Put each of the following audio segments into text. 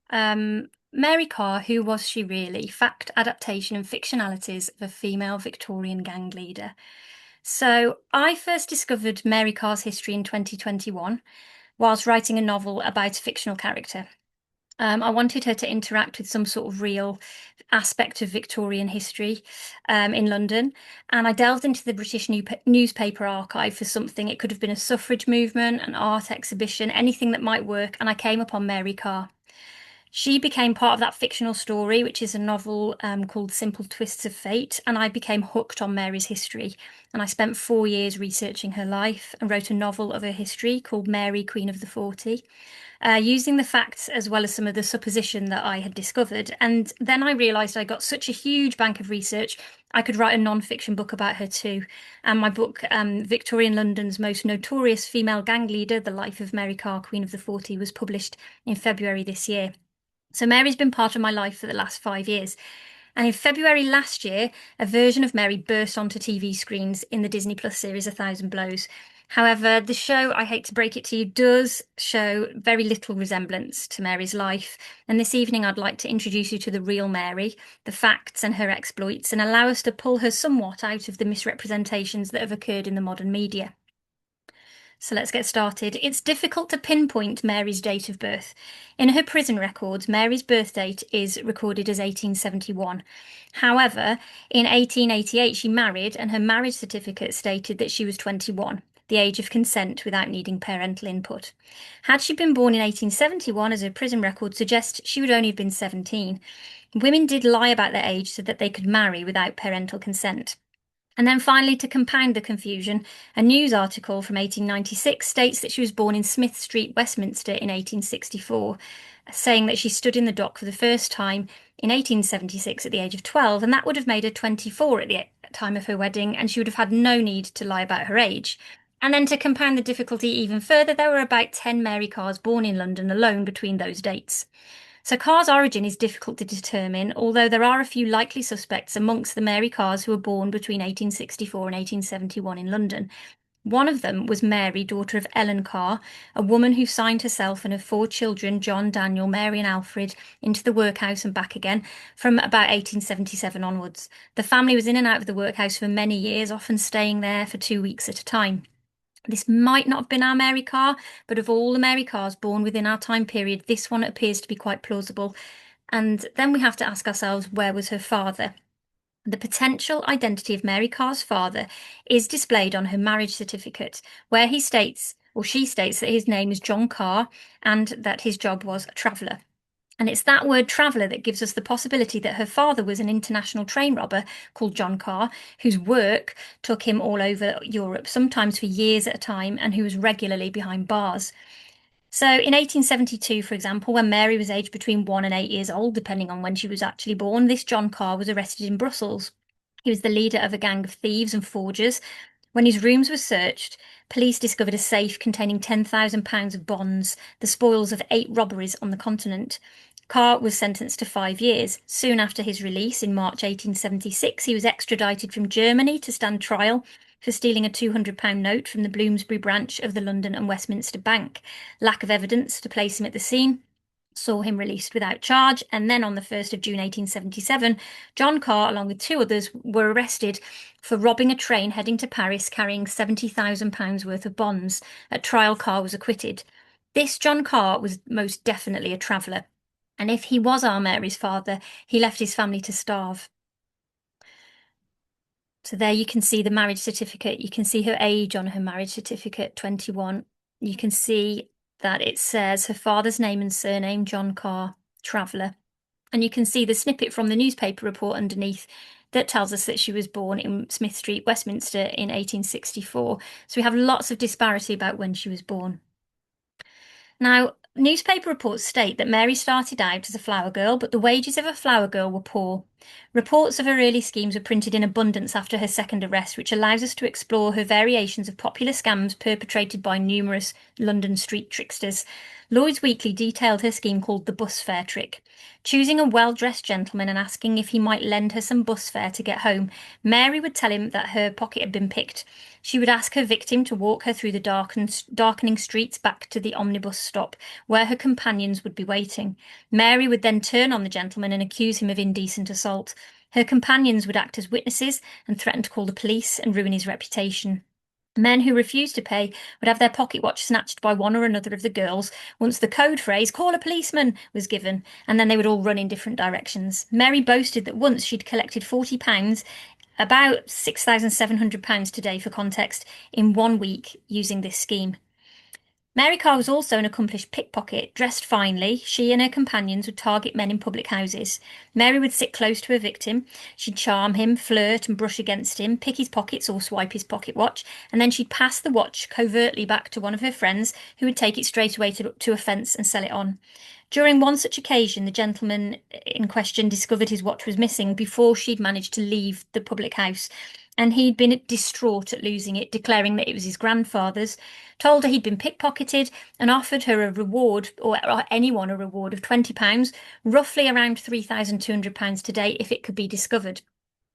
Mary Carr, who was she really? Fact, adaptation, and fictionalities of a female Victorian gang leader. So, I first discovered Mary Carr's history in 2021 whilst writing a novel about a fictional character. I wanted her to interact with some sort of real aspect of Victorian history in London. And I delved into the British newspaper archive for something. It could have been a suffrage movement, an art exhibition, anything that might work. And I came upon Mary Carr. She became part of that fictional story, which is a novel called Simple Twists of Fate. And I became hooked on Mary's history. And I spent 4 years researching her life and wrote a novel of her history called Mary, Queen of the 40, using the facts as well as some of the supposition that I had discovered. And then I realised I got such a huge bank of research, I could write a non-fiction book about her too. And my book, Victorian London's Most Notorious Female Gang Leader, The Life of Mary Carr, Queen of the 40, was published in February this year. So Mary's been part of my life for the last 5 years. And in February last year, a version of Mary burst onto TV screens in the Disney Plus series A Thousand Blows. However, the show, I hate to break it to you, does show very little resemblance to Mary's life. And this evening, I'd like to introduce you to the real Mary, the facts and her exploits, and allow us to pull her somewhat out of the misrepresentations that have occurred in the modern media. So let's get started. It's difficult to pinpoint Mary's date of birth. In her prison records, Mary's birth date is recorded as 1871. However, in 1888, she married, and her marriage certificate stated that she was 21, the age of consent without needing parental input. Had she been born in 1871, as her prison records suggest, she would only have been 17. Women did lie about their age so that they could marry without parental consent. And then finally, to compound the confusion, a news article from 1896 states that she was born in Smith Street, Westminster in 1864, saying that she stood in the dock for the first time in 1876 at the age of 12, and that would have made her 24 at the time of her wedding, and she would have had no need to lie about her age. And then to compound the difficulty even further, there were about 10 Mary Carrs born in London alone between those dates. So Carr's origin is difficult to determine, although there are a few likely suspects amongst the Mary Carrs who were born between 1864 and 1871 in London. One of them was Mary, daughter of Ellen Carr, a woman who signed herself and her 4 children, John, Daniel, Mary, and Alfred, into the workhouse and back again from about 1877 onwards. The family was in and out of the workhouse for many years, often staying there for 2 weeks at a time. This might not have been our Mary Carr, but of all the Mary Carrs born within our time period, this one appears to be quite plausible. And then we have to ask ourselves, where was her father? The potential identity of Mary Carr's father is displayed on her marriage certificate, where he states, or she states, that his name is John Carr and that his job was a traveller. And it's that word traveller that gives us the possibility that her father was an international train robber called John Carr, whose work took him all over Europe, sometimes for years at a time, and who was regularly behind bars. So in 1872, for example, when Mary was aged between 1 and 8 years old, depending on when she was actually born, this John Carr was arrested in Brussels. He was the leader of a gang of thieves and forgers. When his rooms were searched, police discovered a safe containing £10,000 of bonds, the spoils of 8 robberies on the continent. Carr was sentenced to 5 years. Soon after his release in March 1876, he was extradited from Germany to stand trial for stealing a £200 note from the Bloomsbury branch of the London and Westminster Bank. Lack of evidence to place him at the scene saw him released without charge, and then on the 1st of June 1877, John Carr, along with 2 others, were arrested for robbing a train heading to Paris carrying £70,000 worth of bonds. At trial, Carr was acquitted. This John Carr was most definitely a traveller, and if he was our Mary's father, he left his family to starve. So there you can see the marriage certificate. You can see her age on her marriage certificate, 21. You can see that it says her father's name and surname, John Carr, traveller. And you can see the snippet from the newspaper report underneath that tells us that she was born in Smith Street, Westminster in 1864. So we have lots of disparity about when she was born. Now, newspaper reports state that Mary started out as a flower girl, but the wages of a flower girl were poor. Reports of her early schemes were printed in abundance after her second arrest, which allows us to explore her variations of popular scams perpetrated by numerous London street tricksters. Lloyd's Weekly detailed her scheme called the bus fare trick. Choosing a well-dressed gentleman and asking if he might lend her some bus fare to get home, Mary would tell him that her pocket had been picked. She would ask her victim to walk her through the darkening streets back to the omnibus stop, where her companions would be waiting. Mary would then turn on the gentleman and accuse him of indecent assault. Her companions would act as witnesses and threaten to call the police and ruin his reputation. Men who refused to pay would have their pocket watch snatched by one or another of the girls once the code phrase, call a policeman, was given, and then they would all run in different directions. Mary boasted that once she'd collected £40, about £6,700 today for context, in 1 week using this scheme. Mary Carr was also an accomplished pickpocket. Dressed finely, she and her companions would target men in public houses. Mary would sit close to her victim. She'd charm him, flirt and brush against him, pick his pockets or swipe his pocket watch, and then she'd pass the watch covertly back to one of her friends who would take it straight away to a fence and sell it on. During one such occasion, the gentleman in question discovered his watch was missing before she'd managed to leave the public house, and he'd been distraught at losing it, declaring that it was his grandfather's, told her he'd been pickpocketed, and offered her a reward, or anyone a reward of £20, roughly around £3,200 today, if it could be discovered.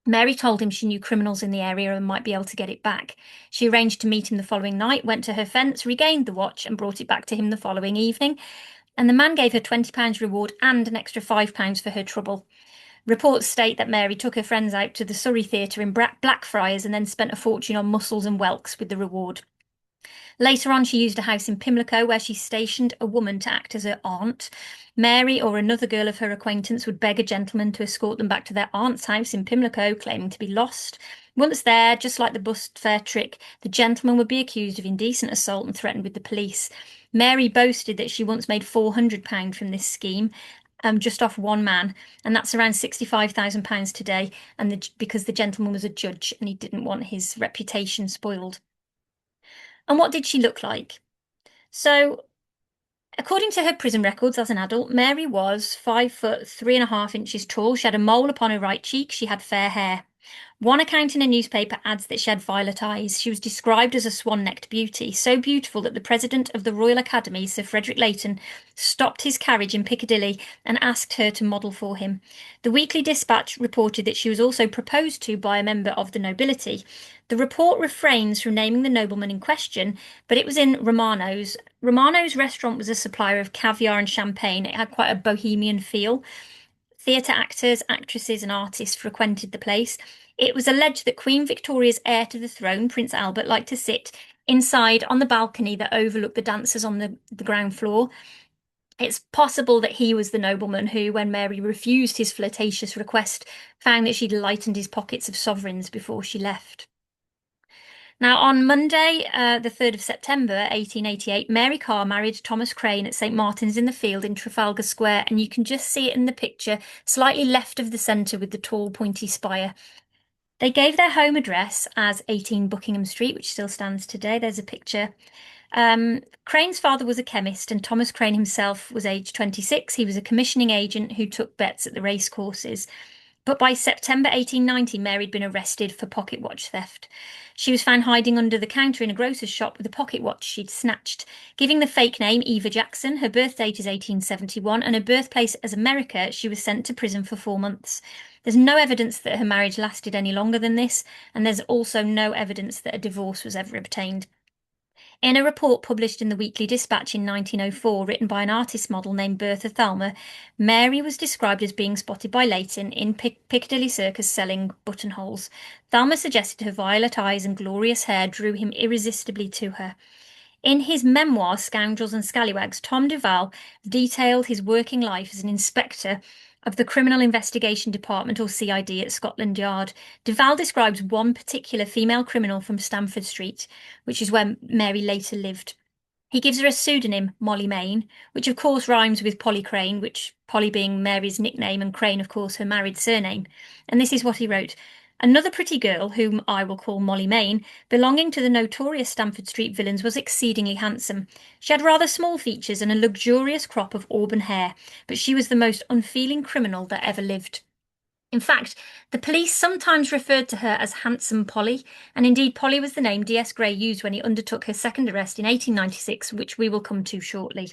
Mary told him she knew criminals in the area and might be able to get it back. She arranged to meet him the following night, went to her fence, regained the watch, and brought it back to him the following evening. And the man gave her £20 reward and an extra £5 for her trouble. Reports state that Mary took her friends out to the Surrey Theatre in Blackfriars and then spent a fortune on mussels and whelks with the reward. Later on, she used a house in Pimlico where she stationed a woman to act as her aunt. Mary or another girl of her acquaintance would beg a gentleman to escort them back to their aunt's house in Pimlico, claiming to be lost. Once there, just like the bus fare trick, the gentleman would be accused of indecent assault and threatened with the police. Mary boasted that she once made £400 from this scheme, just off one man, and that's around £65,000 today, and because the gentleman was a judge and he didn't want his reputation spoiled. And what did she look like? So, according to her prison records as an adult, Mary was 5'3.5" tall. She had a mole upon her right cheek. She had fair hair. One account in a newspaper adds that she had violet eyes. She was described as a swan-necked beauty, so beautiful that the president of the Royal Academy, Sir Frederick Leighton, stopped his carriage in Piccadilly and asked her to model for him. The Weekly Dispatch reported that she was also proposed to by a member of the nobility. The report refrains from naming the nobleman in question, but it was in Romano's. Romano's restaurant was a supplier of caviar and champagne. It had quite a bohemian feel. Theatre actors, actresses, and artists frequented the place. It was alleged that Queen Victoria's heir to the throne, Prince Albert, liked to sit inside on the balcony that overlooked the dancers on the ground floor. It's possible that he was the nobleman who, when Mary refused his flirtatious request, found that she'd lightened his pockets of sovereigns before she left. Now, on Monday, the 3rd of September, 1888, Mary Carr married Thomas Crane at St Martin's in the Field in Trafalgar Square, and you can just see it in the picture, slightly left of the centre with the tall, pointy spire. They gave their home address as 18 Buckingham Street, which still stands today. There's a picture. Crane's father was a chemist, and Thomas Crane himself was aged 26. He was a commissioning agent who took bets at the racecourses. But by September 1890, Mary had been arrested for pocket watch theft. She was found hiding under the counter in a grocer's shop with a pocket watch she'd snatched. Giving the fake name Eva Jackson, her birth date is 1871, and her birthplace as America, she was sent to prison for 4 months. There's no evidence that her marriage lasted any longer than this, and there's also no evidence that a divorce was ever obtained. In a report published in the Weekly Dispatch in 1904, written by an artist model named Bertha Thalmer, Mary was described as being spotted by Leighton in Piccadilly Circus selling buttonholes. Thalmer suggested her violet eyes and glorious hair drew him irresistibly to her. In his memoir, Scoundrels and Scallywags, Tom Duval detailed his working life as an inspector of the Criminal Investigation Department, or CID, at Scotland Yard. Duval describes one particular female criminal from Stamford Street, which is where Mary later lived. He gives her a pseudonym, Molly Main, which of course rhymes with Polly Crane, which Polly being Mary's nickname and Crane, of course, her married surname. And this is what he wrote. Another pretty girl, whom I will call Molly Main, belonging to the notorious Stamford Street villains, was exceedingly handsome. She had rather small features and a luxurious crop of auburn hair, but she was the most unfeeling criminal that ever lived. In fact, the police sometimes referred to her as Handsome Polly, and indeed Polly was the name D.S. Gray used when he undertook her second arrest in 1896, which we will come to shortly.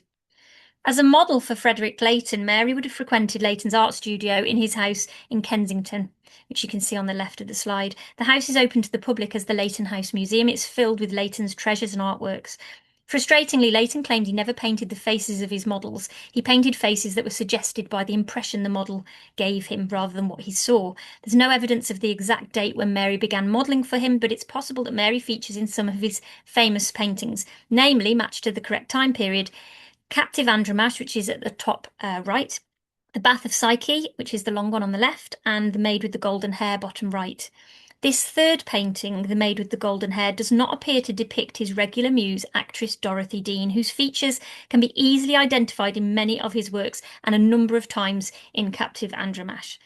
As a model for Frederick Leighton, Mary would have frequented Leighton's art studio in his house in Kensington, which you can see on the left of the slide. The house is open to the public as the Leighton House Museum. It's filled with Leighton's treasures and artworks. Frustratingly, Leighton claimed he never painted the faces of his models. He painted faces that were suggested by the impression the model gave him rather than what he saw. There's no evidence of the exact date when Mary began modelling for him, but it's possible that Mary features in some of his famous paintings, namely, matched to the correct time period, Captive Andromache, which is at the top right, the Bath of Psyche, which is the long one on the left, and the Maid with the Golden Hair, bottom right. This third painting, The Maid with the Golden Hair, does not appear to depict his regular muse, actress Dorothy Dean, whose features can be easily identified in many of his works and a number of times in Captive Andromache.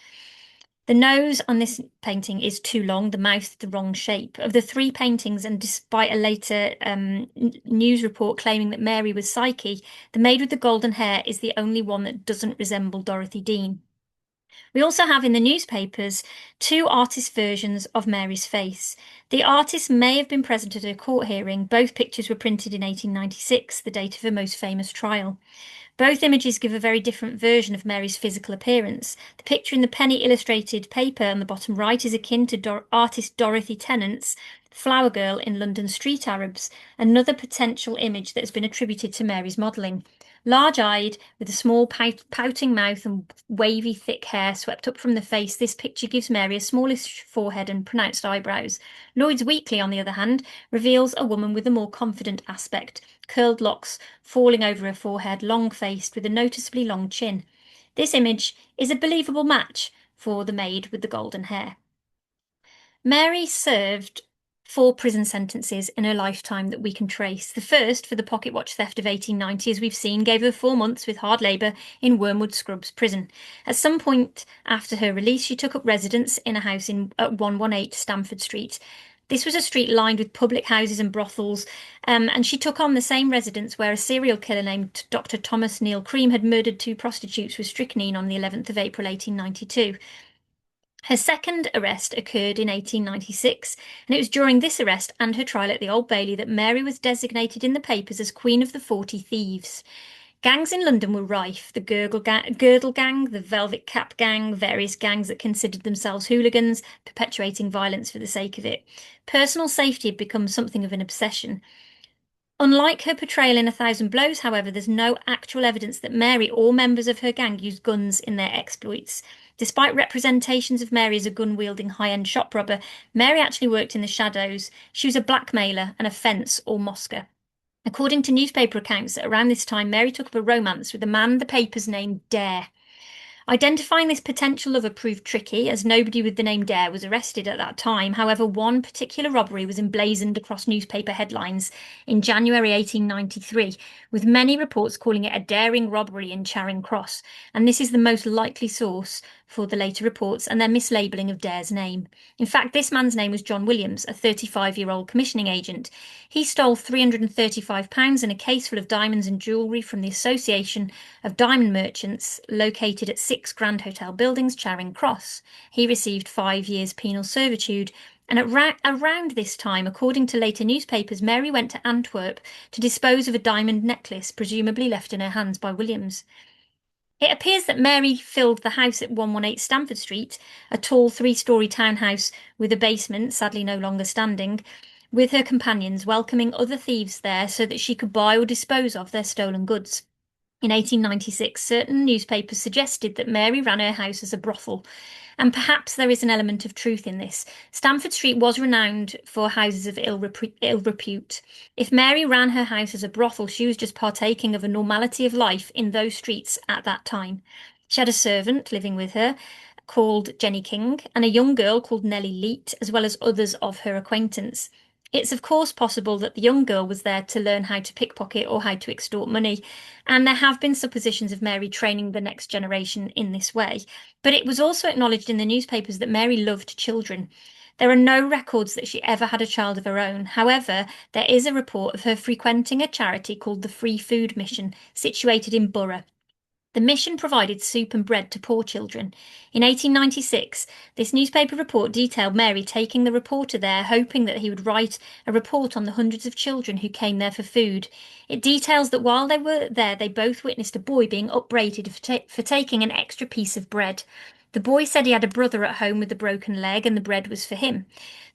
The nose on this painting is too long, the mouth the wrong shape. Of the three paintings, and despite a later news report claiming that Mary was Psyche, the Maid with the Golden Hair is the only one that doesn't resemble Dorothy Dean. We also have in the newspapers two artist versions of Mary's face. The artist may have been present at her court hearing. Both pictures were printed in 1896, the date of her most famous trial. Both images give a very different version of Mary's physical appearance. The picture in the penny illustrated paper on the bottom right is akin to artist Dorothy Tennant's Flower Girl in London Street Arabs, another potential image that has been attributed to Mary's modelling. Large-eyed, with a small pouting mouth and wavy thick hair swept up from the face, this picture gives Mary a smallish forehead and pronounced eyebrows. Lloyd's Weekly, on the other hand, reveals a woman with a more confident aspect, curled locks falling over her forehead, long-faced, with a noticeably long chin. This image is a believable match for the Maid with the Golden Hair. Mary served 4 prison sentences in her lifetime that we can trace. The first, for the pocket watch theft of 1890, as we've seen, gave her 4 months with hard labour in Wormwood Scrubs prison. At some point after her release, she took up residence in a house at 118 Stamford Street. This was a street lined with public houses and brothels, and she took on the same residence where a serial killer named Dr. Thomas Neil Cream had murdered 2 prostitutes with strychnine on the 11th of April 1892. Her second arrest occurred in 1896, and it was during this arrest and her trial at the Old Bailey that Mary was designated in the papers as Queen of the 40 Thieves. Gangs in London were rife: the Girdle Gang, the Velvet Cap Gang, various gangs that considered themselves hooligans, perpetuating violence for the sake of it. Personal safety had become something of an obsession. Unlike her portrayal in A Thousand Blows, however, there's no actual evidence that Mary or members of her gang used guns in their exploits. Despite representations of Mary as a gun-wielding high-end shop robber, Mary actually worked in the shadows. She was a blackmailer and a fence or mosker. According to newspaper accounts, around this time, Mary took up a romance with a man the papers named Dare. Identifying this potential lover proved tricky, as nobody with the name Dare was arrested at that time. However, one particular robbery was emblazoned across newspaper headlines in January 1893, with many reports calling it a daring robbery in Charing Cross, and this is the most likely source for the later reports and their mislabeling of Dare's name. In fact, this man's name was John Williams, a 35-year-old commissioning agent. He stole £335 and a case full of diamonds and jewellery from the Association of Diamond Merchants, located at 6 Grand Hotel Buildings, Charing Cross. He received 5 years penal servitude, and around this time, according to later newspapers, Mary went to Antwerp to dispose of a diamond necklace, presumably left in her hands by Williams. It appears that Mary filled the house at 118 Stamford Street, a tall 3-storey townhouse with a basement, sadly no longer standing, with her companions, welcoming other thieves there so that she could buy or dispose of their stolen goods. In 1896, certain newspapers suggested that Mary ran her house as a brothel, and perhaps there is an element of truth in this. Stamford Street was renowned for houses of ill repute. If Mary ran her house as a brothel, she was just partaking of a normality of life in those streets at that time. She had a servant living with her called Jenny King, and a young girl called Nellie Leet, as well as others of her acquaintance. It's of course possible that the young girl was there to learn how to pickpocket or how to extort money, and there have been suppositions of Mary training the next generation in this way. But it was also acknowledged in the newspapers that Mary loved children. There are no records that she ever had a child of her own. However, there is a report of her frequenting a charity called the Free Food Mission, situated in Borough. The mission provided soup and bread to poor children. In 1896, this newspaper report detailed Mary taking the reporter there, hoping that he would write a report on the hundreds of children who came there for food. It details that while they were there, they both witnessed a boy being upbraided for taking an extra piece of bread. The boy said he had a brother at home with a broken leg and the bread was for him.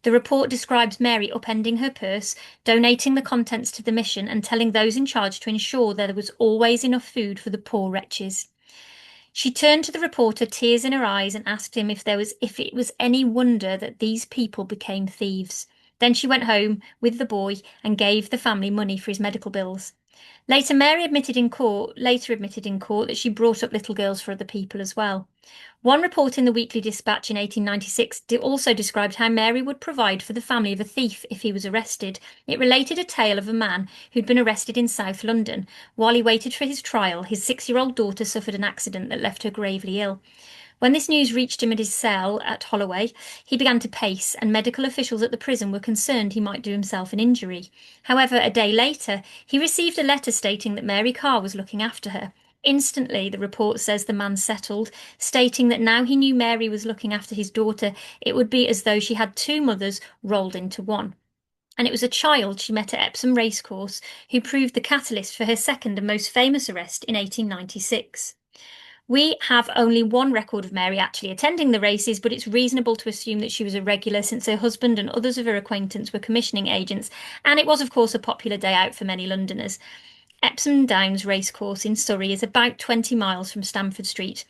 The report describes Mary upending her purse, donating the contents to the mission, and telling those in charge to ensure there was always enough food for the poor wretches. She turned to the reporter, tears in her eyes, and asked him if it was any wonder that these people became thieves. Then she went home with the boy and gave the family money for his medical bills. Mary later admitted in court that she brought up little girls for other people as well. One report in the Weekly Dispatch in 1896 also described how Mary would provide for the family of a thief if he was arrested. It related a tale of a man who'd been arrested in South London. While he waited for his trial, his 6-year-old daughter suffered an accident that left her gravely ill. When this news reached him at his cell at Holloway, he began to pace, and medical officials at the prison were concerned he might do himself an injury. However, a day later, he received a letter stating that Mary Carr was looking after her. Instantly, the report says the man settled, stating that now he knew Mary was looking after his daughter, it would be as though she had two mothers rolled into one. And it was a child she met at Epsom Racecourse who proved the catalyst for her second and most famous arrest in 1896. We have only one record of Mary actually attending the races, but it's reasonable to assume that she was a regular since her husband and others of her acquaintance were commissioning agents, and it was, of course, a popular day out for many Londoners. Epsom Downs Racecourse in Surrey is about 20 miles from Stamford Street.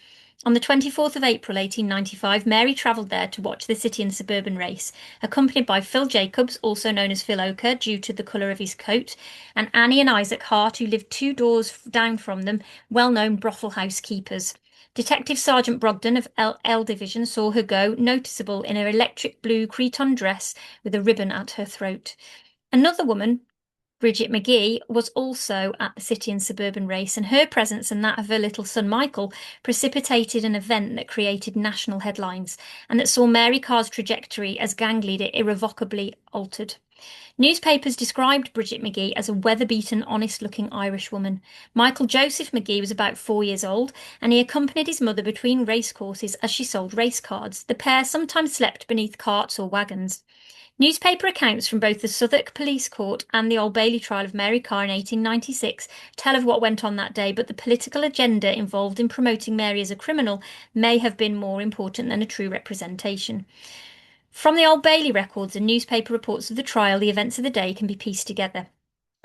On the 24th of April 1895, Mary travelled there to watch the City and Suburban race, accompanied by Phil Jacobs, also known as Phil Oker due to the colour of his coat, and Annie and Isaac Hart, who lived 2 doors down from them, well-known brothel housekeepers. Detective Sergeant Brogden of L Division saw her go, noticeable in her electric blue cretonne dress with a ribbon at her throat. Another woman, Bridget McGee, was also at the City and Suburban race, and her presence and that of her little son Michael precipitated an event that created national headlines and that saw Mary Carr's trajectory as gang leader irrevocably altered. Newspapers described Bridget McGee as a weather-beaten, honest-looking Irish woman. Michael Joseph McGee was about 4 years old, and he accompanied his mother between racecourses as she sold race cards. The pair sometimes slept beneath carts or wagons. Newspaper accounts from both the Southwark Police Court and the Old Bailey trial of Mary Carr in 1896 tell of what went on that day, but the political agenda involved in promoting Mary as a criminal may have been more important than a true representation. From the Old Bailey records and newspaper reports of the trial, the events of the day can be pieced together.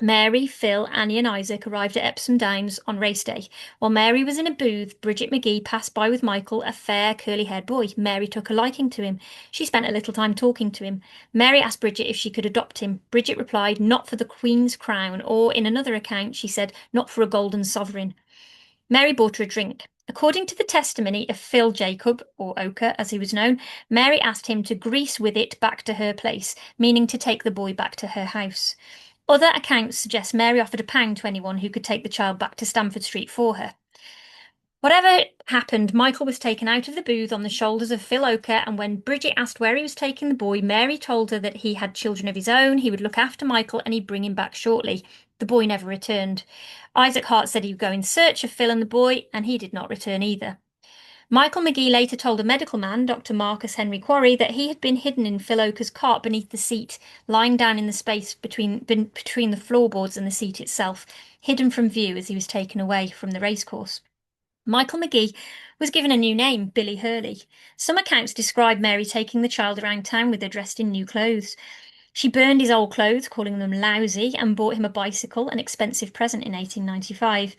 Mary, Phil, Annie and Isaac arrived at Epsom Downs on race day. While Mary was in a booth, Bridget McGee passed by with Michael, a fair, curly-haired boy. Mary took a liking to him. She spent a little time talking to him. Mary asked Bridget if she could adopt him. Bridget replied, not for the Queen's crown, or in another account, she said, not for a golden sovereign. Mary bought her a drink. According to the testimony of Phil Jacob, or Oker as he was known, Mary asked him to grease with it back to her place, meaning to take the boy back to her house. Other accounts suggest Mary offered £1 to anyone who could take the child back to Stamford Street for her. Whatever happened, Michael was taken out of the booth on the shoulders of Phil Oker, and when Bridget asked where he was taking the boy, Mary told her that he had children of his own, he would look after Michael, and he'd bring him back shortly. The boy never returned. Isaac Hart said he would go in search of Phil and the boy, and he did not return either. Michael McGee later told a medical man, Dr. Marcus Henry Quarry, that he had been hidden in Phil Oker's cart beneath the seat, lying down in the space between the floorboards and the seat itself, hidden from view as he was taken away from the racecourse. Michael McGee was given a new name, Billy Hurley. Some accounts describe Mary taking the child around town with her dressed in new clothes. She burned his old clothes, calling them lousy, and bought him a bicycle, an expensive present in 1895.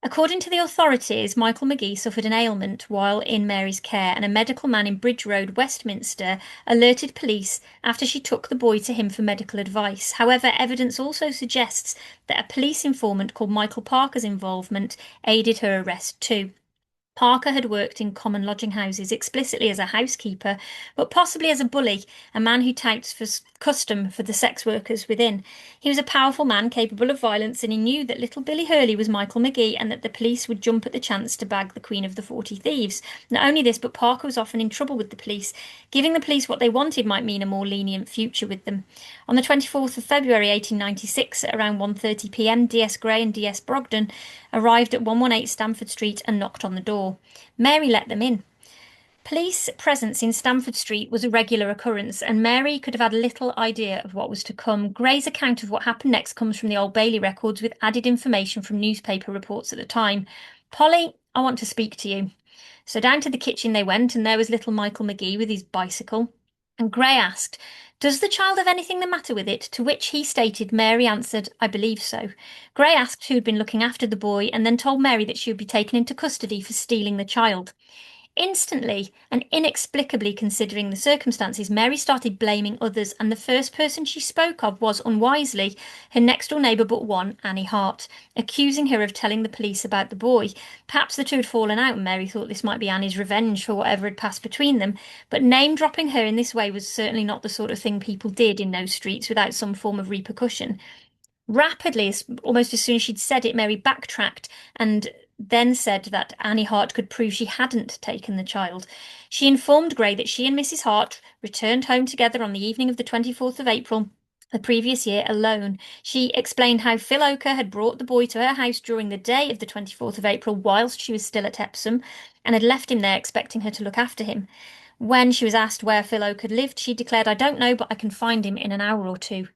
According to the authorities, Michael McGee suffered an ailment while in Mary's care, and a medical man in Bridge Road, Westminster, alerted police after she took the boy to him for medical advice. However, evidence also suggests that a police informant called Michael Parker's involvement aided her arrest too. Parker had worked in common lodging houses explicitly as a housekeeper, but possibly as a bully, a man who touts for custom for the sex workers within. He was a powerful man capable of violence, and he knew that little Billy Hurley was Michael McGee and that the police would jump at the chance to bag the Queen of the 40 Thieves. Not only this, but Parker was often in trouble with the police. Giving the police what they wanted might mean a more lenient future with them. On the 24th of February 1896, at around 1:30 p.m., D.S. Gray and D.S. Brogden arrived at 118 Stamford Street and knocked on the door. Mary let them in. Police presence in Stamford Street was a regular occurrence, and Mary could have had little idea of what was to come. Gray's account of what happened next comes from the Old Bailey records with added information from newspaper reports at the time. Polly, I want to speak to you. So down to the kitchen they went, and there was little Michael McGee with his bicycle. And Gray asked, "Does the child have anything the matter with it?" To which he stated Mary answered, "I believe so." Gray asked who had been looking after the boy, and then told Mary that she would be taken into custody for stealing the child. Instantly and inexplicably considering the circumstances, Mary started blaming others, and the first person she spoke of was, unwisely, her next door neighbour but one, Annie Hart, accusing her of telling the police about the boy. Perhaps the two had fallen out, and Mary thought this might be Annie's revenge for whatever had passed between them, but name-dropping her in this way was certainly not the sort of thing people did in those streets without some form of repercussion. Rapidly, almost as soon as she'd said it, Mary backtracked and then said that Annie Hart could prove she hadn't taken the child. She informed Gray that she and Mrs. Hart returned home together on the evening of the 24th of April the previous year alone. She explained how Phil Oker had brought the boy to her house during the day of the 24th of April whilst she was still at Epsom and had left him there expecting her to look after him. When she was asked where Phil Oker lived, she declared, "I don't know, but I can find him in an hour or two."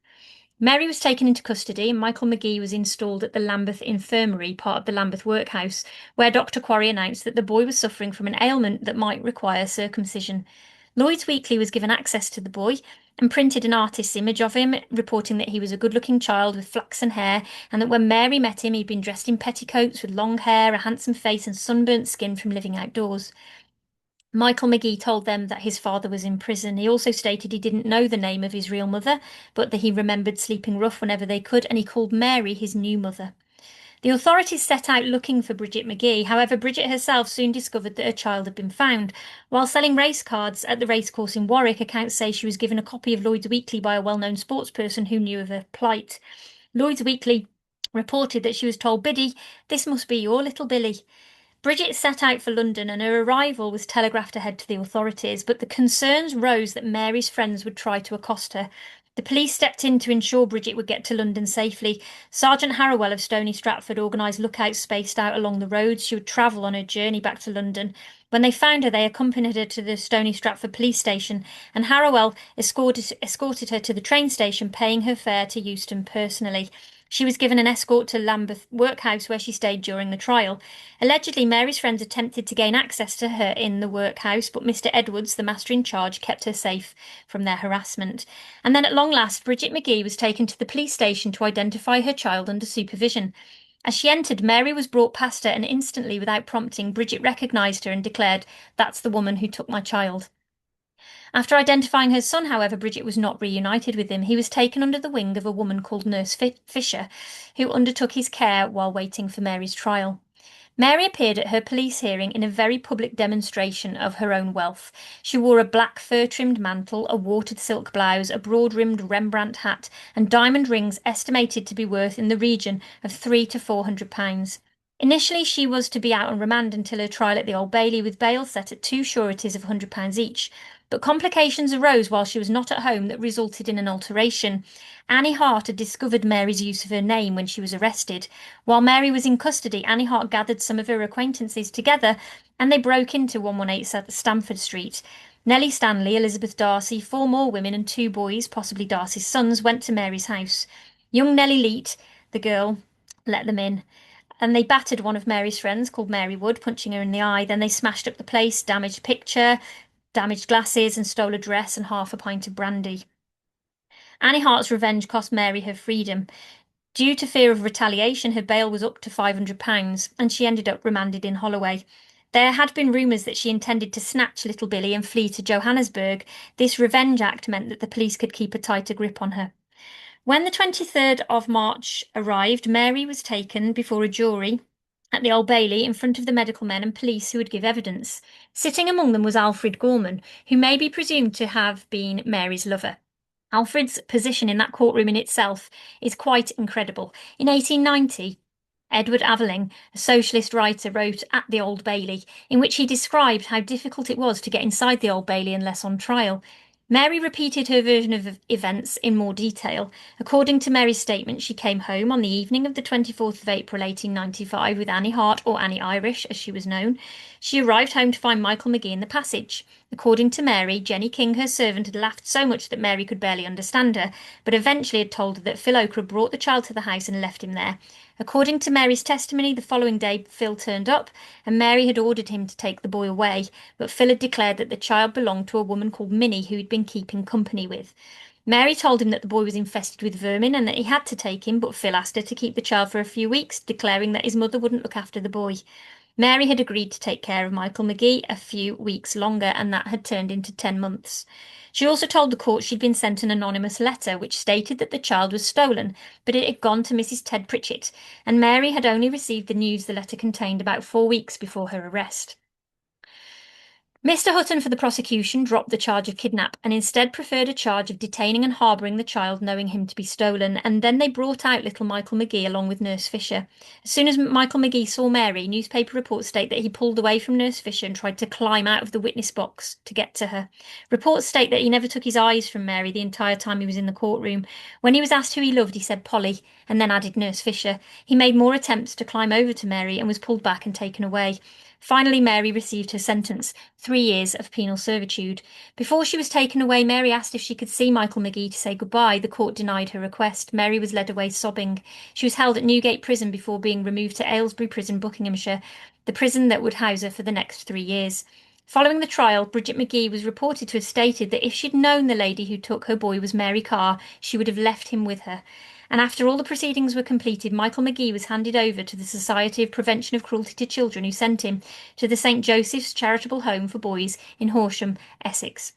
Mary was taken into custody and Michael McGee was installed at the Lambeth Infirmary, part of the Lambeth Workhouse, where Dr. Quarry announced that the boy was suffering from an ailment that might require circumcision. Lloyd's Weekly was given access to the boy and printed an artist's image of him, reporting that he was a good-looking child with flaxen hair, and that when Mary met him he'd been dressed in petticoats with long hair, a handsome face and sunburnt skin from living outdoors. Michael McGee told them that his father was in prison. He also stated he didn't know the name of his real mother, but that he remembered sleeping rough whenever they could, and he called Mary his new mother. The authorities set out looking for Bridget McGee. However, Bridget herself soon discovered that her child had been found. While selling race cards at the racecourse in Warwick, accounts say she was given a copy of Lloyd's Weekly by a well-known sportsperson who knew of her plight. Lloyd's Weekly reported that she was told, "Biddy, this must be your little Billy." Bridget set out for London and her arrival was telegraphed ahead to the authorities, but the concerns rose that Mary's friends would try to accost her. The police stepped in to ensure Bridget would get to London safely. Sergeant Harrowell of Stony Stratford organised lookouts spaced out along the roads she would travel on her journey back to London. When they found her, they accompanied her to the Stony Stratford police station, and Harrowell escorted her to the train station, paying her fare to Euston personally. She was given an escort to Lambeth Workhouse, where she stayed during the trial. Allegedly, Mary's friends attempted to gain access to her in the workhouse, but Mr. Edwards, the master in charge, kept her safe from their harassment. And then at long last, Bridget McGee was taken to the police station to identify her child under supervision. As she entered, Mary was brought past her, and instantly, without prompting, Bridget recognised her and declared, "That's the woman who took my child." After identifying her son, however, Bridget was not reunited with him. He was taken under the wing of a woman called Nurse Fisher, who undertook his care while waiting for Mary's trial. Mary appeared at her police hearing in a very public demonstration of her own wealth. She wore a black fur-trimmed mantle, a watered silk blouse, a broad-rimmed Rembrandt hat, and diamond rings estimated to be worth in the region of £300 to £400. Initially, she was to be out on remand until her trial at the Old Bailey, with bail set at two sureties of £100 each. But complications arose while she was not at home that resulted in an alteration. Annie Hart had discovered Mary's use of her name when she was arrested. While Mary was in custody, Annie Hart gathered some of her acquaintances together and they broke into 118 Stamford Street. Nellie Stanley, Elizabeth Darcy, four more women and two boys, possibly Darcy's sons, went to Mary's house. Young Nellie Leet, the girl, let them in. And they battered one of Mary's friends called Mary Wood, punching her in the eye. Then they smashed up the place, damaged a picture, damaged glasses, and stole a dress and half a pint of brandy. Annie Hart's revenge cost Mary her freedom. Due to fear of retaliation, her bail was up to £500, and she ended up remanded in Holloway. There had been rumours that she intended to snatch little Billy and flee to Johannesburg. This Revenge Act meant that the police could keep a tighter grip on her. When the 23rd of March arrived, Mary was taken before a jury at the Old Bailey in front of the medical men and police who would give evidence. Sitting among them was Alfred Gorman, who may be presumed to have been Mary's lover. Alfred's position in that courtroom in itself is quite incredible. In 1890, Edward Aveling, a socialist writer, wrote At the Old Bailey, in which he described how difficult it was to get inside the Old Bailey unless on trial. Mary repeated her version of events in more detail. According to Mary's statement, she came home on the evening of the 24th of April 1895 with Annie Hart, or Annie Irish as she was known. She arrived home to find Michael Magee in the passage. According to Mary, Jenny King, her servant, had laughed so much that Mary could barely understand her, but eventually had told her that Phil Oker had brought the child to the house and left him there. According to Mary's testimony, the following day Phil turned up, and Mary had ordered him to take the boy away, but Phil had declared that the child belonged to a woman called Minnie who he'd been keeping company with. Mary told him that the boy was infested with vermin and that he had to take him, but Phil asked her to keep the child for a few weeks, declaring that his mother wouldn't look after the boy. Mary had agreed to take care of Michael Magee a few weeks longer, and that had turned into 10 months. She also told the court she'd been sent an anonymous letter which stated that the child was stolen, but it had gone to Mrs. Ted Pritchett, and Mary had only received the news the letter contained about 4 weeks before her arrest. Mr. Hutton for the prosecution dropped the charge of kidnap and instead preferred a charge of detaining and harbouring the child, knowing him to be stolen, and then they brought out little Michael Magee along with Nurse Fisher. As soon as Michael Magee saw Mary, newspaper reports state that he pulled away from Nurse Fisher and tried to climb out of the witness box to get to her. Reports state that he never took his eyes from Mary the entire time he was in the courtroom. When he was asked who he loved, he said Polly, and then added Nurse Fisher. He made more attempts to climb over to Mary and was pulled back and taken away. Finally, Mary received her sentence, 3 years of penal servitude. Before she was taken away, Mary asked if she could see Michael Magee to say goodbye. The court denied her request. Mary was led away sobbing. She was held at Newgate Prison before being removed to Aylesbury Prison, Buckinghamshire, the prison that would house her for the next 3 years. Following the trial, Bridget Magee was reported to have stated that if she'd known the lady who took her boy was Mary Carr, she would have left him with her. And after all the proceedings were completed, Michael Magee was handed over to the Society of Prevention of Cruelty to Children, who sent him to the St. Joseph's Charitable Home for Boys in Horsham, Essex.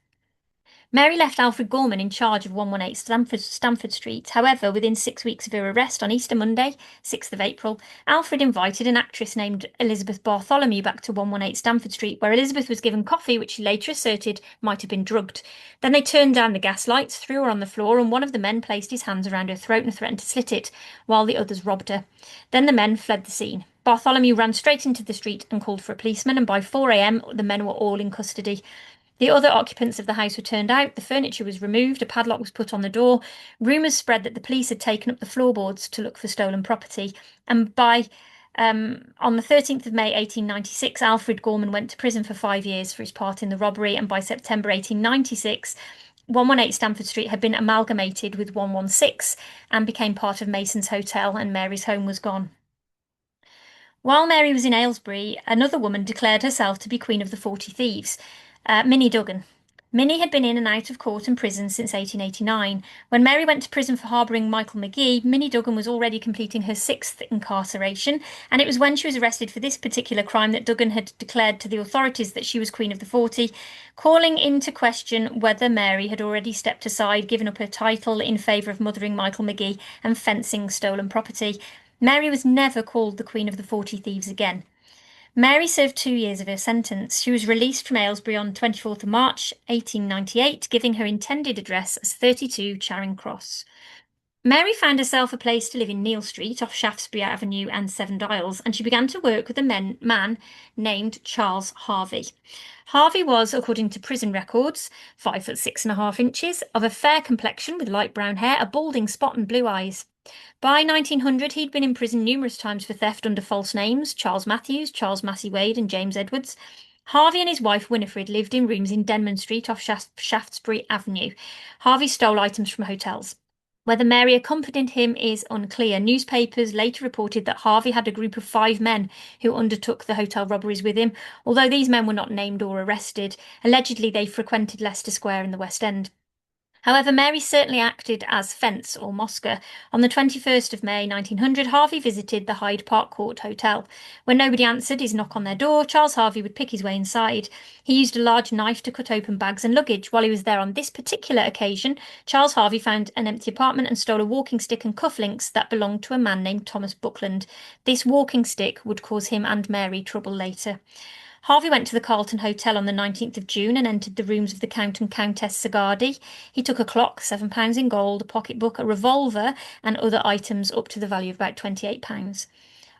Mary left Alfred Gorman in charge of 118 Stamford Street. However, within 6 weeks of her arrest on Easter Monday, 6th of April, Alfred invited an actress named Elizabeth Bartholomew back to 118 Stamford Street, where Elizabeth was given coffee, which she later asserted might have been drugged. Then they turned down the gas lights, threw her on the floor, and one of the men placed his hands around her throat and threatened to slit it, while the others robbed her. Then the men fled the scene. Bartholomew ran straight into the street and called for a policeman, and by 4 a.m. the men were all in custody. The other occupants of the house were turned out, the furniture was removed, a padlock was put on the door. Rumours spread that the police had taken up the floorboards to look for stolen property, and on the 13th of May 1896, Alfred Gorman went to prison for 5 years for his part in the robbery, and by September 1896, 118 Stamford Street had been amalgamated with 116 and became part of Mason's Hotel, and Mary's home was gone. While Mary was in Aylesbury, another woman declared herself to be Queen of the 40 Thieves. Minnie Duggan. Minnie had been in and out of court and prison since 1889. When Mary went to prison for harbouring Michael Magee, Minnie Duggan was already completing her 6th incarceration, and it was when she was arrested for this particular crime that Duggan had declared to the authorities that she was Queen of the 40, calling into question whether Mary had already stepped aside, given up her title in favour of mothering Michael Magee and fencing stolen property. Mary was never called the Queen of the 40 Thieves again. Mary served 2 years of her sentence. She was released from Aylesbury on 24th of March 1898, giving her intended address as 32 Charing Cross. Mary found herself a place to live in Neal Street off Shaftesbury Avenue and Seven Dials, and she began to work with a man named Charles Harvey. Harvey was, according to prison records, 5'6.5" of a fair complexion with light brown hair, a balding spot and blue eyes. By 1900, he'd been in prison numerous times for theft under false names: Charles Matthews, Charles Massey Wade, and James Edwards. Harvey and his wife Winifred lived in rooms in Denman Street off Shaftesbury Avenue. Harvey stole items from hotels. Whether Mary accompanied him is unclear. Newspapers later reported that Harvey had a group of 5 men who undertook the hotel robberies with him, although these men were not named or arrested. Allegedly, they frequented Leicester Square in the West End. However, Mary certainly acted as fence or Mosca. On the 21st of May 1900, Harvey visited the Hyde Park Court Hotel. When nobody answered his knock on their door, Charles Harvey would pick his way inside. He used a large knife to cut open bags and luggage. While he was there on this particular occasion, Charles Harvey found an empty apartment and stole a walking stick and cufflinks that belonged to a man named Thomas Buckland. This walking stick would cause him and Mary trouble later. Harvey went to the Carlton Hotel on the 19th of June and entered the rooms of the Count and Countess Sigardi. He took a clock, £7 in gold, a pocketbook, a revolver, and other items up to the value of about £28.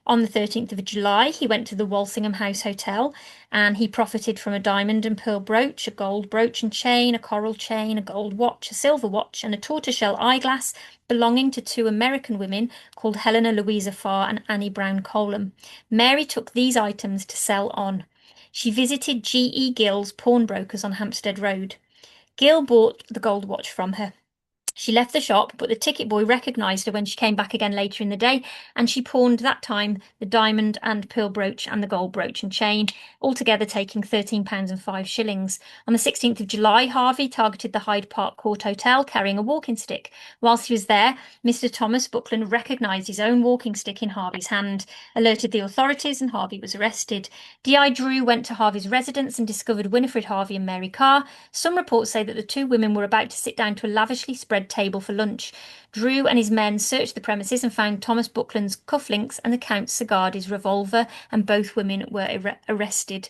On the 13th of July, he went to the Walsingham House Hotel and he profited from a diamond and pearl brooch, a gold brooch and chain, a coral chain, a gold watch, a silver watch, and a tortoiseshell eyeglass belonging to two American women called Helena Louisa Farr and Annie Brown Colum. Mary took these items to sell on. She visited G.E. Gill's pawnbrokers on Hampstead Road. Gill bought the gold watch from her. She left the shop, but the ticket boy recognised her when she came back again later in the day, and she pawned that time the diamond and pearl brooch and the gold brooch and chain, altogether taking £13 and 5 shillings. On the 16th of July, Harvey targeted the Hyde Park Court Hotel carrying a walking stick. Whilst he was there, Mr. Thomas Buckland recognised his own walking stick in Harvey's hand, alerted the authorities, and Harvey was arrested. D.I. Drew went to Harvey's residence and discovered Winifred Harvey and Mary Carr. Some reports say that the two women were about to sit down to a lavishly spread table for lunch. Drew and his men searched the premises and found Thomas Buckland's cufflinks and the Count Sigardi's revolver, and both women were arrested.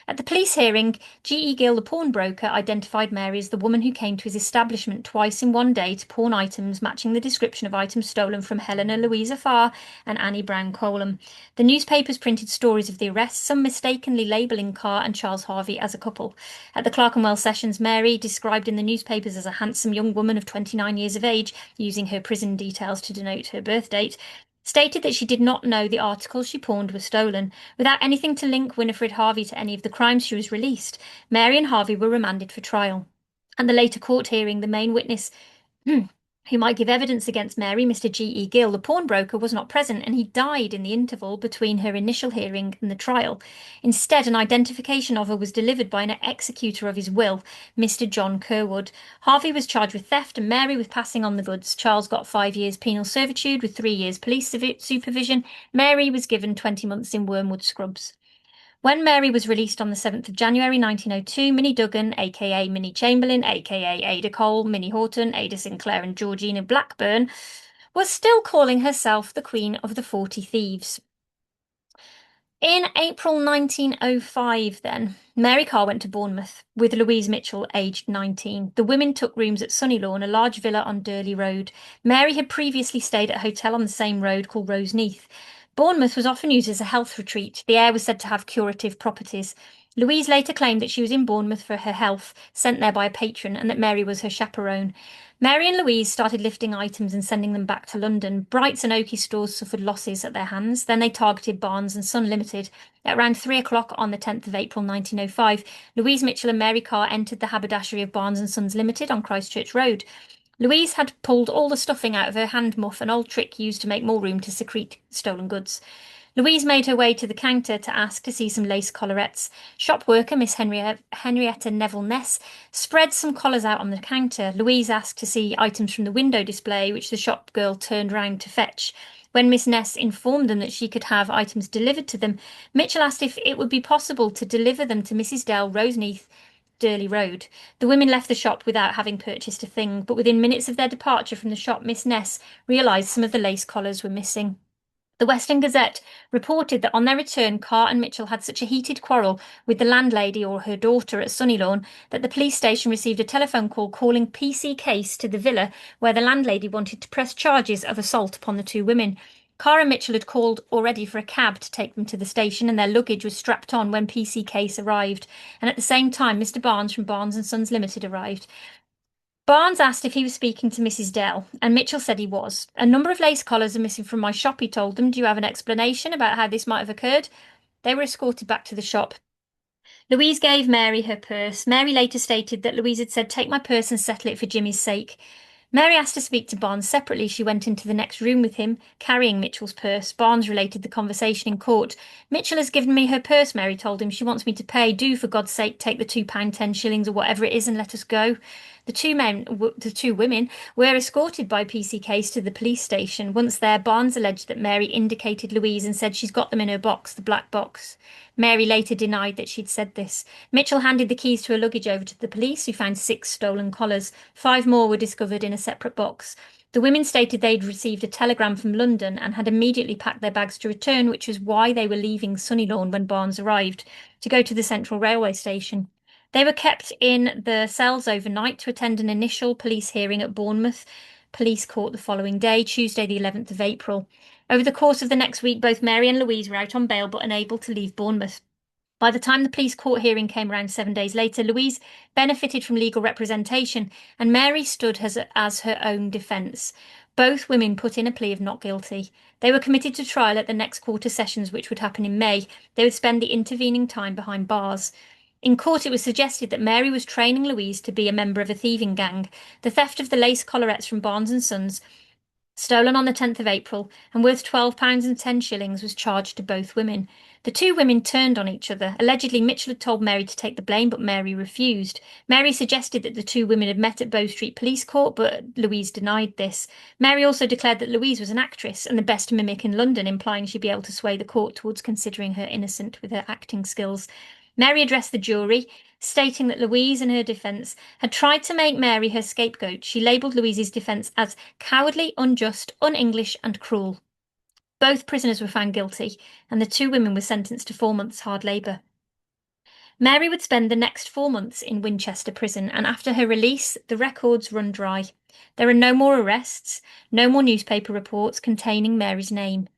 At the police hearing, G.E. Gill, the pawnbroker, identified Mary as the woman who came to his establishment twice in one day to pawn items matching the description of items stolen from Helena Louisa Farr and Annie Brown Colum. The newspapers printed stories of the arrest, some mistakenly labelling Carr and Charles Harvey as a couple. At the Clerkenwell sessions, Mary, described in the newspapers as a handsome young woman of 29 years of age, using her prison details to denote her birth date, stated that she did not know the articles she pawned were stolen. Without anything to link Winifred Harvey to any of the crimes, she was released. Mary and Harvey were remanded for trial. At the later court hearing, the main witness who might give evidence against Mary, Mr. G.E. Gill, the pawnbroker, was not present, and he died in the interval between her initial hearing and the trial. Instead, an identification of her was delivered by an executor of his will, Mr. John Curwood. Harvey was charged with theft and Mary with passing on the goods. Charles got 5 years penal servitude with 3 years police supervision. Mary was given 20 months in Wormwood Scrubs. When Mary was released on the 7th of January 1902, Minnie Duggan, aka Minnie Chamberlain, aka Ada Cole, Minnie Horton, Ada Sinclair and Georgina Blackburn, was still calling herself the Queen of the 40 Thieves. In April 1905, then, Mary Carr went to Bournemouth with Louise Mitchell, aged 19. The women took rooms at Sunnylawn, a large villa on Durley Road. Mary had previously stayed at a hotel on the same road called Roseneath. Bournemouth was often used as a health retreat. The air was said to have curative properties. Louise later claimed that she was in Bournemouth for her health, sent there by a patron, and that Mary was her chaperone. Mary and Louise started lifting items and sending them back to London. Bright's and Oakey stores suffered losses at their hands. Then they targeted Barnes and Son Limited. At around 3 o'clock on the 10th of April 1905, Louise Mitchell and Mary Carr entered the haberdashery of Barnes and Sons Limited on Christchurch Road. Louise had pulled all the stuffing out of her hand muff, an old trick used to make more room to secrete stolen goods. Louise made her way to the counter to ask to see some lace collarettes. Shop worker Miss Henrietta Neville Ness spread some collars out on the counter. Louise asked to see items from the window display, which the shop girl turned round to fetch. When Miss Ness informed them that she could have items delivered to them, Mitchell asked if it would be possible to deliver them to Mrs. Dell, Roseneath, Durley Road. The women left the shop without having purchased a thing, but within minutes of their departure from the shop, Miss Ness realised some of the lace collars were missing. The Western Gazette reported that on their return, Carr and Mitchell had such a heated quarrel with the landlady or her daughter at Sunnylawn that the police station received a telephone call calling P.C. Case to the villa, where the landlady wanted to press charges of assault upon the two women. Carr and Mitchell had called already for a cab to take them to the station, and their luggage was strapped on when P.C. Case arrived. And at the same time, Mr. Barnes from Barnes and Sons Limited arrived. Barnes asked if he was speaking to Mrs. Dell, and Mitchell said he was. A number of lace collars are missing from my shop, he told them. Do you have an explanation about how this might have occurred? They were escorted back to the shop. Louise gave Mary her purse. Mary later stated that Louise had said, "Take my purse and settle it for Jimmy's sake." Mary asked to speak to Barnes separately. She went into the next room with him, carrying Mitchell's purse. Barnes related the conversation in court. "Mitchell has given me her purse," Mary told him. "She wants me to pay. Do, for God's sake, take the £2, 10 shillings or whatever it is and let us go." The two women, were escorted by PCKs to the police station. Once there, Barnes alleged that Mary indicated Louise and said she's got them in her box, the black box. Mary later denied that she'd said this. Mitchell handed the keys to her luggage over to the police, who found 6 stolen collars. 5 more were discovered in a separate box. The women stated they'd received a telegram from London and had immediately packed their bags to return, which was why they were leaving Sunnylawn when Barnes arrived, to go to the Central Railway Station. They were kept in the cells overnight to attend an initial police hearing at Bournemouth Police Court the following day, Tuesday, the 11th of April. Over the course of the next week, both Mary and Louise were out on bail but unable to leave Bournemouth. By the time the police court hearing came around 7 days later, Louise benefited from legal representation and Mary stood as her own defence. Both women put in a plea of not guilty. They were committed to trial at the next quarter sessions, which would happen in May. They would spend the intervening time behind bars. In court, it was suggested that Mary was training Louise to be a member of a thieving gang. The theft of the lace collarettes from Barnes and Sons, stolen on the 10th of April and worth £12 and 10 shillings, was charged to both women. The two women turned on each other. Allegedly, Mitchell had told Mary to take the blame, but Mary refused. Mary suggested that the two women had met at Bow Street Police Court, but Louise denied this. Mary also declared that Louise was an actress and the best mimic in London, implying she'd be able to sway the court towards considering her innocent with her acting skills. Mary addressed the jury, stating that Louise, in her defence, had tried to make Mary her scapegoat. She labelled Louise's defence as cowardly, unjust, un-English and cruel. Both prisoners were found guilty, and the two women were sentenced to 4 months' hard labour. Mary would spend the next 4 months in Winchester Prison, and after her release, the records run dry. There are no more arrests, no more newspaper reports containing Mary's name.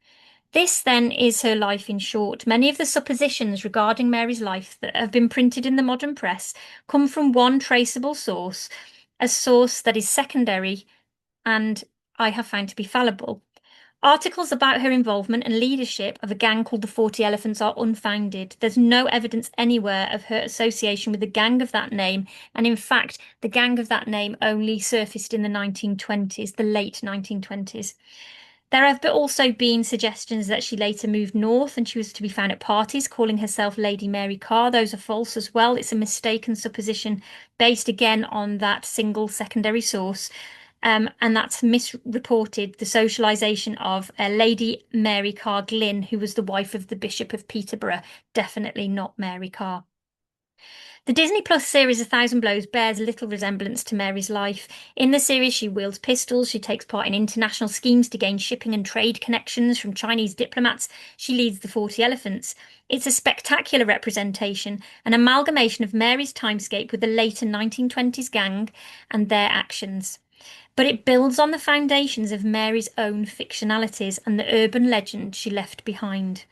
This, then, is her life in short. Many of the suppositions regarding Mary's life that have been printed in the modern press come from one traceable source, a source that is secondary and I have found to be fallible. Articles about her involvement and leadership of a gang called the 40 Elephants are unfounded. There's no evidence anywhere of her association with a gang of that name, and in fact, the gang of that name only surfaced in the 1920s, the late 1920s. There have also been suggestions that she later moved north and she was to be found at parties calling herself Lady Mary Carr. Those are false as well. It's a mistaken supposition based again on that single secondary source. And that's misreported the socialisation of Lady Mary Carr Glynn, who was the wife of the Bishop of Peterborough, definitely not Mary Carr. The Disney Plus series A Thousand Blows bears little resemblance to Mary's life. In the series, she wields pistols, she takes part in international schemes to gain shipping and trade connections from Chinese diplomats, she leads the 40 Elephants. It's a spectacular representation, an amalgamation of Mary's timescape with the later 1920s gang and their actions. But it builds on the foundations of Mary's own fictionalities and the urban legend she left behind.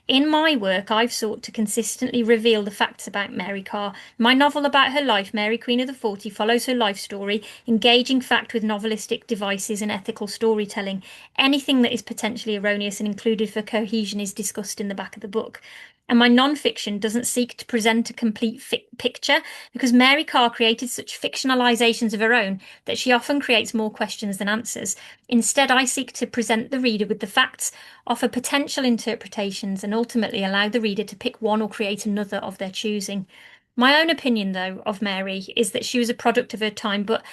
In my work, I've sought to consistently reveal the facts about Mary Carr. My novel about her life, Mary Queen of the 40, follows her life story, engaging fact with novelistic devices and ethical storytelling. Anything that is potentially erroneous and included for cohesion is discussed in the back of the book. And my non-fiction doesn't seek to present a complete picture because Mary Carr created such fictionalizations of her own that she often creates more questions than answers. Instead, I seek to present the reader with the facts, offer potential interpretations, and ultimately allow the reader to pick one or create another of their choosing. My own opinion, though, of Mary is that she was a product of her time, but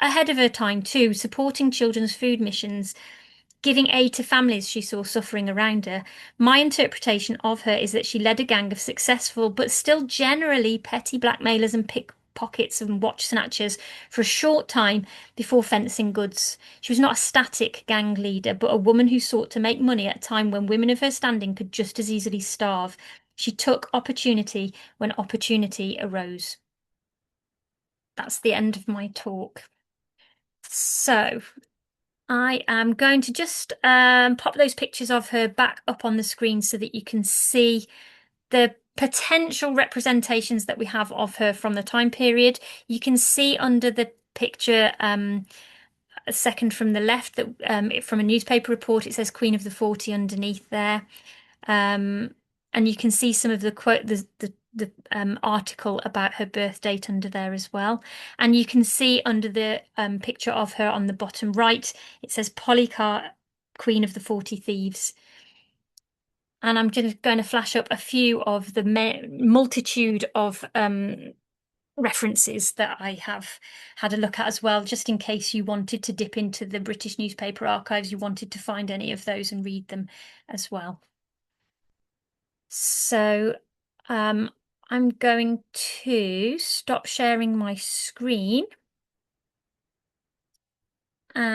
ahead of her time too, supporting children's food missions, giving aid to families she saw suffering around her. My interpretation of her is that she led a gang of successful but still generally petty blackmailers and pickpockets and watch snatchers for a short time before fencing goods. She was not a static gang leader, but a woman who sought to make money at a time when women of her standing could just as easily starve. She took opportunity when opportunity arose. That's the end of my talk. So, I am going to just pop those pictures of her back up on the screen so that you can see the potential representations that we have of her from the time period. You can see under the picture, a second from the left, that from a newspaper report, it says Queen of the 40 underneath there. And you can see some of the quote, the article about her birth date under there as well. And you can see under the picture of her on the bottom right, it says Polly Carr, Queen of the 40 Thieves. And I'm just going to flash up a few of the multitude of references that I have had a look at as well, just in case you wanted to dip into the British newspaper archives, you wanted to find any of those and read them as well. So I'm going to stop sharing my screen.